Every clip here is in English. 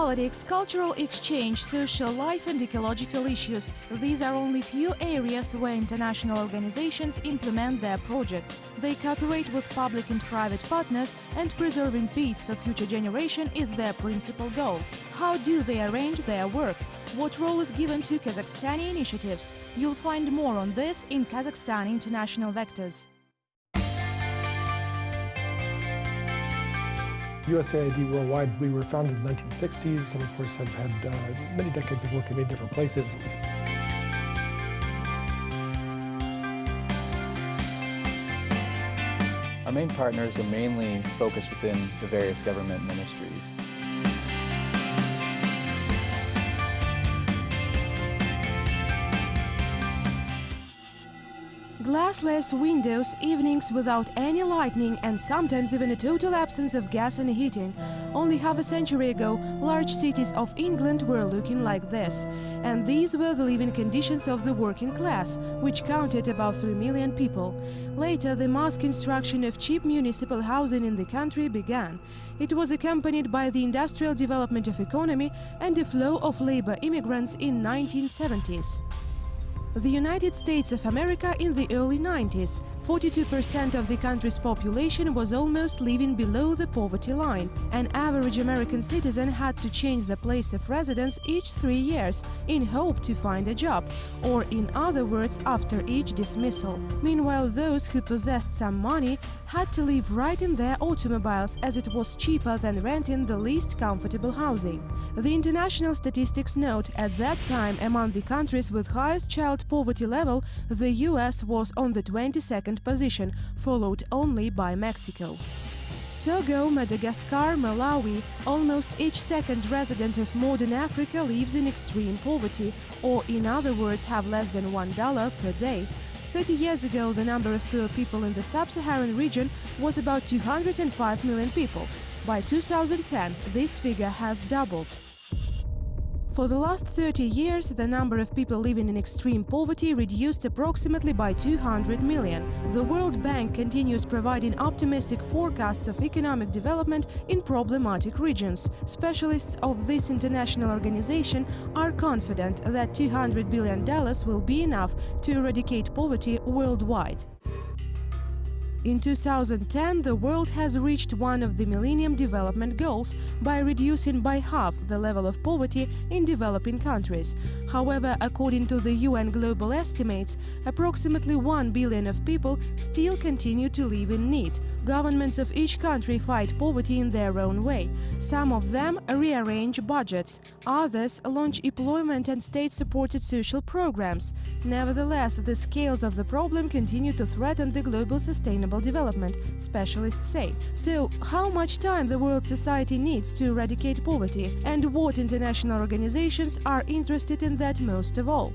Politics, cultural exchange, social life and ecological issues. These are only few areas where international organizations implement their projects. They cooperate with public and private partners, and preserving peace for future generation is their principal goal. How do they arrange their work? What role is given to Kazakhstani initiatives? You'll find more on this in Kazakhstan International Vectors. USAID worldwide, we were founded in the 1960s and of course have had many decades of work in many different places. Our main partners are mainly focused within the various government ministries. Glassless windows, evenings without any lighting, and sometimes even a total absence of gas and heating. Only half a century ago, large cities of England were looking like this. And these were the living conditions of the working class, which counted about 3 million people. Later, the mass construction of cheap municipal housing in the country began. It was accompanied by the industrial development of economy and a flow of labor immigrants in 1970s. The United States of America in the early 90s, 42% of the country's population was almost living below the poverty line. An average American citizen had to change the place of residence each 3 years in hope to find a job, or in other words, after each dismissal. Meanwhile, those who possessed some money had to live right in their automobiles, as it was cheaper than renting the least comfortable housing. The international statistics note at that time among the countries with highest child poverty level, the US was on the 22nd position, followed only by Mexico. Togo, Madagascar, Malawi, almost each second resident of modern Africa lives in extreme poverty, or in other words, have less than $1 per day. 30 years ago, the number of poor people in the sub-Saharan region was about 205 million people. By 2010, this figure has doubled. For the last 30 years, the number of people living in extreme poverty reduced approximately by 200 million. The World Bank continues providing optimistic forecasts of economic development in problematic regions. Specialists of this international organization are confident that $200 billion will be enough to eradicate poverty worldwide. In 2010, the world has reached one of the Millennium Development Goals by reducing by half the level of poverty in developing countries. However, according to the UN global estimates, approximately 1 billion of people still continue to live in need. Governments of each country fight poverty in their own way. Some of them rearrange budgets, others launch employment and state-supported social programs. Nevertheless, the scales of the problem continue to threaten the global sustainable development, specialists say. So, how much time the world society needs to eradicate poverty, and what international organizations are interested in that most of all?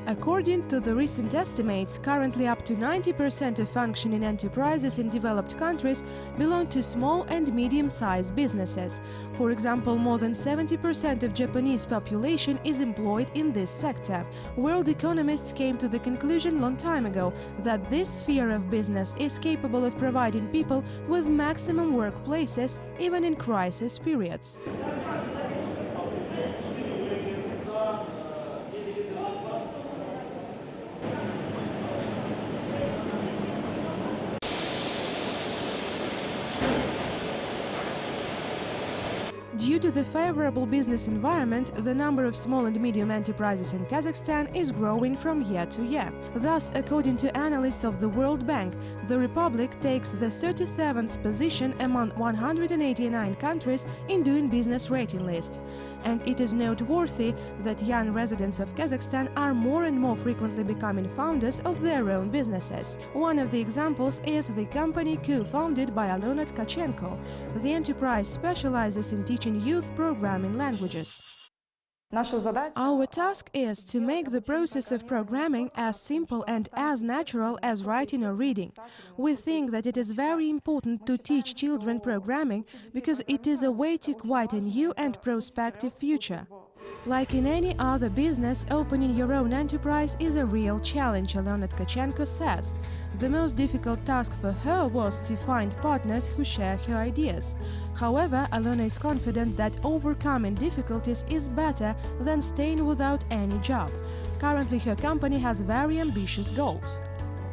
According to the recent estimates, currently up to 90% of functioning enterprises in developed countries belong to small and medium-sized businesses. For example, more than 70% of Japanese population is employed in this sector. World economists came to the conclusion long time ago that this sphere of business is capable of providing people with maximum workplaces even in crisis periods. Due to the favorable business environment, the number of small and medium enterprises in Kazakhstan is growing from year to year. Thus, according to analysts of the World Bank, the Republic takes the 37th position among 189 countries in Doing Business rating list. And it is noteworthy that young residents of Kazakhstan are more and more frequently becoming founders of their own businesses. One of the examples is the company co-founded by Alona Tkachenko. The enterprise specializes in teaching youth programming languages. Our task is to make the process of programming as simple and as natural as writing or reading. We think that it is very important to teach children programming because it is a way to quite a new and prospective future. Like in any other business, opening your own enterprise is a real challenge, Alona Tkachenko says. The most difficult task for her was to find partners who share her ideas. However, Alona is confident that overcoming difficulties is better than staying without any job. Currently, her company has very ambitious goals.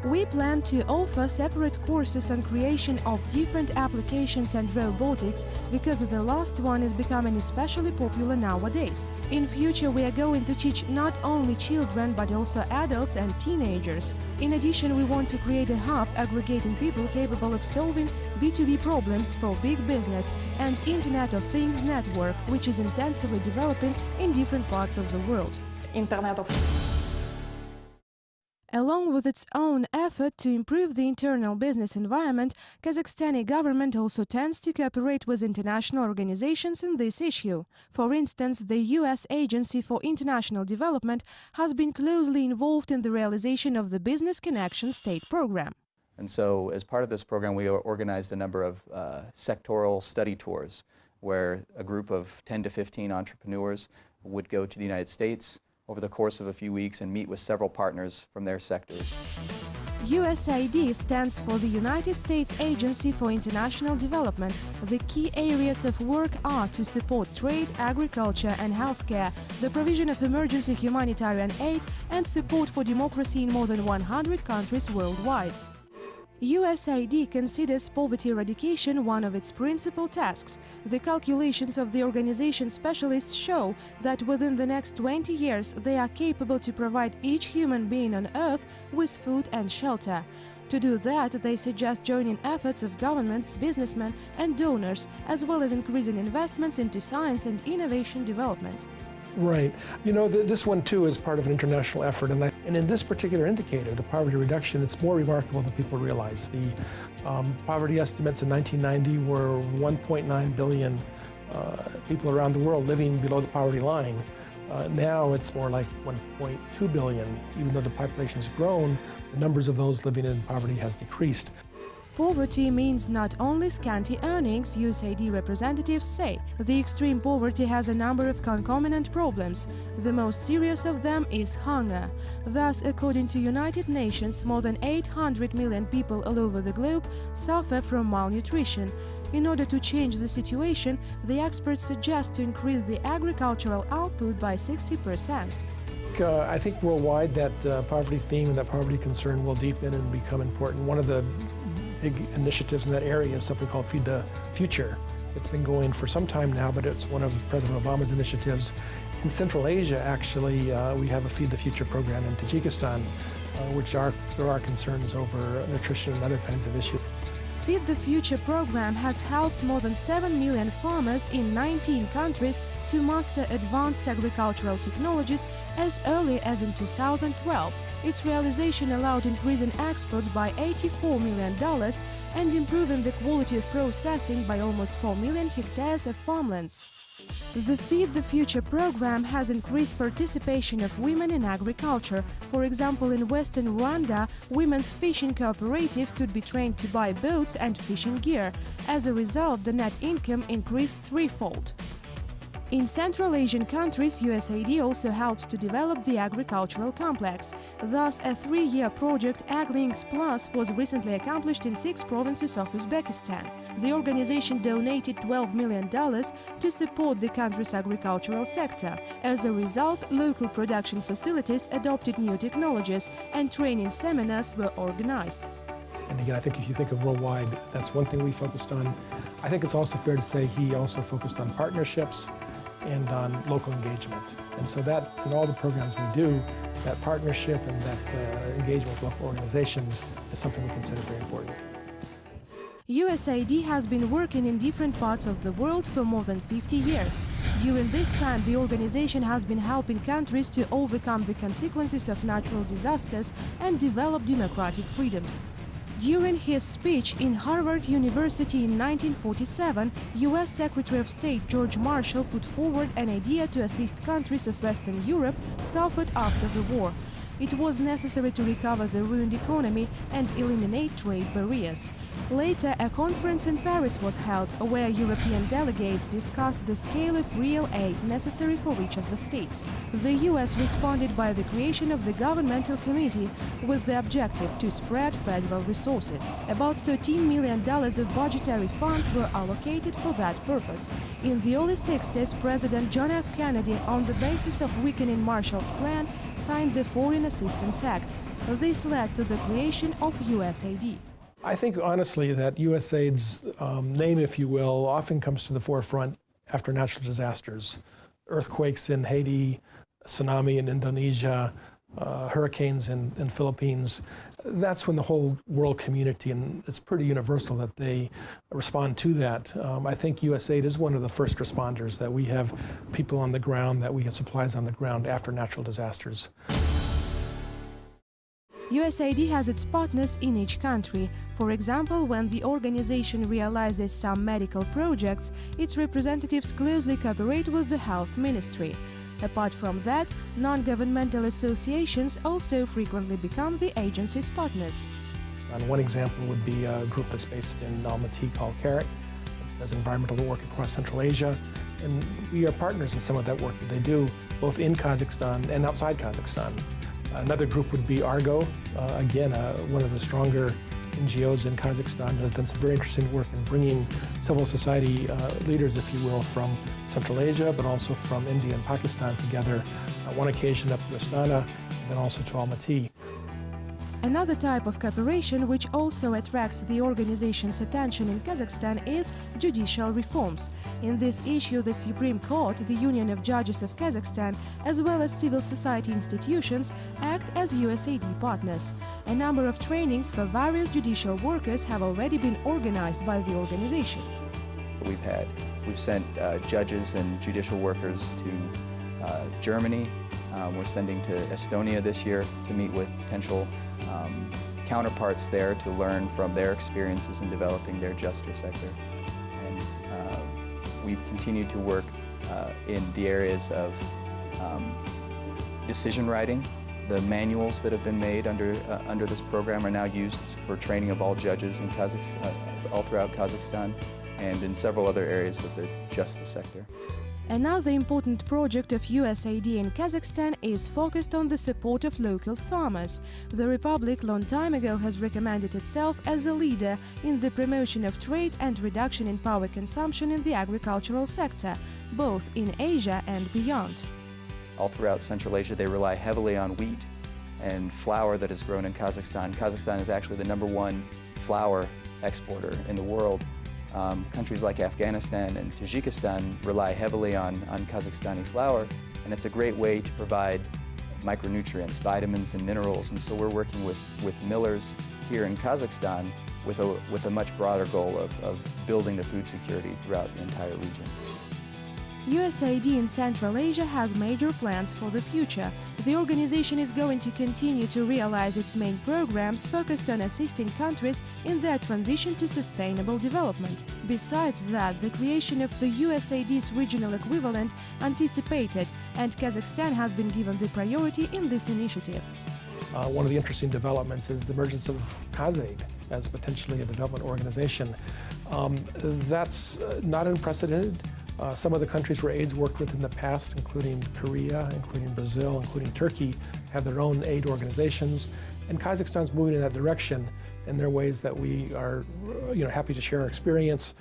We plan to offer separate courses on creation of different applications and robotics because the last one is becoming especially popular nowadays. In future, we are going to teach not only children but also adults and teenagers. In addition, we want to create a hub aggregating people capable of solving B2B problems for big business and Internet of Things network, which is intensively developing in different parts of the world. Internet of Along with its own effort to improve the internal business environment, Kazakhstani government also tends to cooperate with international organizations in this issue. For instance, the U.S. Agency for International Development has been closely involved in the realization of the Business Connection State program. And so as part of this program, we organized a number of sectoral study tours where a group of 10 to 15 entrepreneurs would go to the United States over the course of a few weeks and meet with several partners from their sectors. USAID stands for the United States Agency for International Development. The key areas of work are to support trade, agriculture and healthcare, the provision of emergency humanitarian aid and support for democracy in more than 100 countries worldwide. USAID considers poverty eradication one of its principal tasks. The calculations of the organization specialists show that within the next 20 years they are capable to provide each human being on Earth with food and shelter. To do that, they suggest joining efforts of governments, businessmen and donors, as well as increasing investments into science and innovation development. Right. You know, this one too is part of an international effort, and in this particular indicator, the poverty reduction, it's more remarkable than people realize. The poverty estimates in 1990 were 1.9 billion people around the world living below the poverty line. Now it's more like 1.2 billion. Even though the population has grown, the numbers of those living in poverty has decreased. Poverty means not only scanty earnings, USAID representatives say. The extreme poverty has a number of concomitant problems. The most serious of them is hunger. Thus, according to United Nations, more than 800 million people all over the globe suffer from malnutrition. In order to change the situation, the experts suggest to increase the agricultural output by 60%. I think worldwide that poverty theme and that poverty concern will deepen and become important. One of the big initiatives in that area is something called Feed the Future. It's been going for some time now, but it's one of President Obama's initiatives. In Central Asia, actually, we have a Feed the Future program in Tajikistan, there are concerns over nutrition and other kinds of issues. Feed the Future program has helped more than 7 million farmers in 19 countries to master advanced agricultural technologies as early as in 2012. Its realization allowed increasing exports by $84 million and improving the quality of processing by almost 4 million hectares of farmlands. The Feed the Future program has increased participation of women in agriculture. For example, in western Rwanda, women's fishing cooperative could be trained to buy boats and fishing gear. As a result, the net income increased threefold. In Central Asian countries, USAID also helps to develop the agricultural complex. Thus, a 3-year project AgLinks Plus was recently accomplished in 6 provinces of Uzbekistan. The organization donated $12 million to support the country's agricultural sector. As a result, local production facilities adopted new technologies and training seminars were organized. And again, I think if you think of worldwide, that's one thing we focused on. I think it's also fair to say he also focused on partnerships and on local engagement. And so that, in all the programs we do, that partnership and that engagement with local organizations is something we consider very important. USAID has been working in different parts of the world for more than 50 years. During this time, the organization has been helping countries to overcome the consequences of natural disasters and develop democratic freedoms. During his speech in Harvard University in 1947, U.S. Secretary of State George Marshall put forward an idea to assist countries of Western Europe suffered after the war. It was necessary to recover the ruined economy and eliminate trade barriers. Later, a conference in Paris was held where European delegates discussed the scale of real aid necessary for each of the states. The US responded by the creation of the governmental committee with the objective to spread federal resources. About $13 million of budgetary funds were allocated for that purpose. In the early 60s, President John F. Kennedy, on the basis of weakening Marshall's Plan, signed the Foreign Assistance Act. This led to the creation of USAID. I think honestly that USAID's name, if you will, often comes to the forefront after natural disasters. Earthquakes in Haiti, tsunami in Indonesia, hurricanes in Philippines. That's when the whole world community, and it's pretty universal that they respond to that. I think USAID is one of the first responders, that we have people on the ground, that we have supplies on the ground after natural disasters. USAID has its partners in each country. For example, when the organization realizes some medical projects, its representatives closely cooperate with the health ministry. Apart from that, non-governmental associations also frequently become the agency's partners. And one example would be a group that's based in Almaty called CARET. It does environmental work across Central Asia, and we are partners in some of that work that they do, both in Kazakhstan and outside Kazakhstan. Another group would be Argo, again, one of the stronger NGOs in Kazakhstan, has done some very interesting work in bringing civil society leaders, if you will, from Central Asia, but also from India and Pakistan together. On one occasion up to Astana, and then also to Almaty. Another type of cooperation which also attracts the organization's attention in Kazakhstan is judicial reforms. In this issue, the Supreme Court, the Union of Judges of Kazakhstan, as well as civil society institutions act as USAID partners. A number of trainings for various judicial workers have already been organized by the organization. We've sent judges and judicial workers to Germany. We're sending to Estonia this year to meet with potential counterparts there to learn from their experiences in developing their justice sector. And we've continued to work in the areas of decision writing. The manuals that have been made under this program are now used for training of all judges in all throughout Kazakhstan and in several other areas of the justice sector. Another important project of USAID in Kazakhstan is focused on the support of local farmers. The Republic long time ago has recommended itself as a leader in the promotion of trade and reduction in power consumption in the agricultural sector, both in Asia and beyond. All throughout Central Asia, they rely heavily on wheat and flour that is grown in Kazakhstan. Kazakhstan is actually the #1 flour exporter in the world. Countries like Afghanistan and Tajikistan rely heavily on Kazakhstani flour, and it's a great way to provide micronutrients, vitamins and minerals, and so we're working with millers here in Kazakhstan with a much broader goal of building the food security throughout the entire region. USAID in Central Asia has major plans for the future. The organization is going to continue to realize its main programs focused on assisting countries in their transition to sustainable development. Besides that, the creation of the USAID's regional equivalent anticipated, and Kazakhstan has been given the priority in this initiative. One of the interesting developments is the emergence of KazAid as potentially a development organization. That's not unprecedented. Some of the countries where AID's worked with in the past, including Korea, including Brazil, including Turkey, have their own aid organizations. And Kazakhstan's moving in that direction, and there are ways that we are happy to share our experience.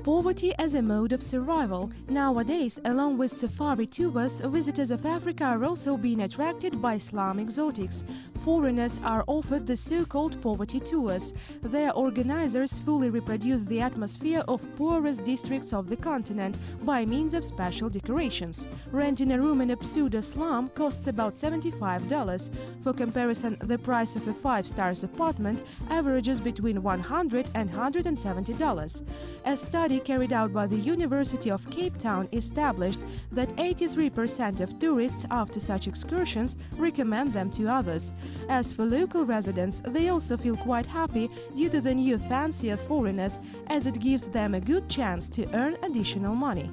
Poverty as a mode of survival. Nowadays, along with safari tours, visitors of Africa are also being attracted by slum exotics. Foreigners are offered the so-called poverty tours. Their organizers fully reproduce the atmosphere of poorest districts of the continent by means of special decorations. Renting a room in a pseudo-slum costs about $75. For comparison, the price of a 5-star apartment averages between $100 and $170. A study carried out by the University of Cape Town established that 83% of tourists after such excursions recommend them to others. As for local residents, they also feel quite happy due to the new fancy of foreigners, as it gives them a good chance to earn additional money.